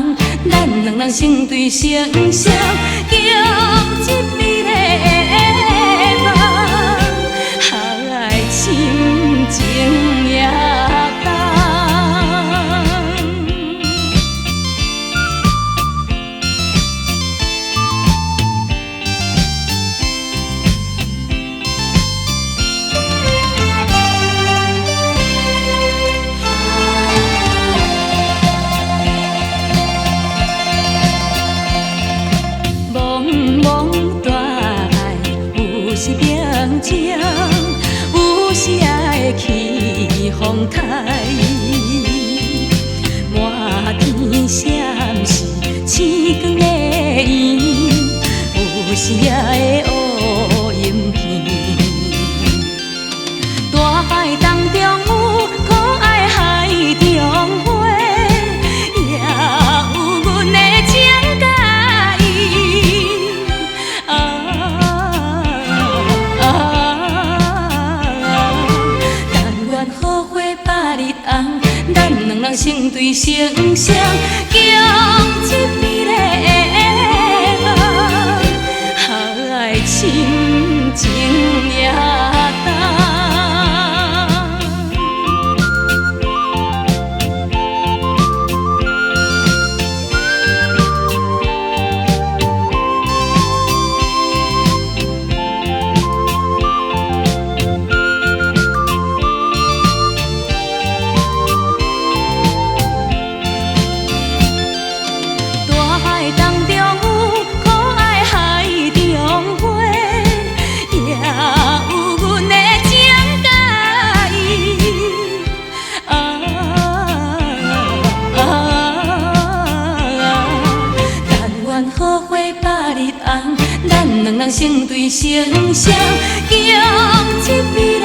红，咱两人成对成双，强一美丽的梦，爱深情也重。是冰城，有时也会起风台，满天闪烁星光的圆，有时也会乌阴天。大海当中有可爱海中花，也有阮的情甲伊。咱两人成对成双，强一美丽的梦，爱深情也重。好花百日红，咱两人成对成双，强一美。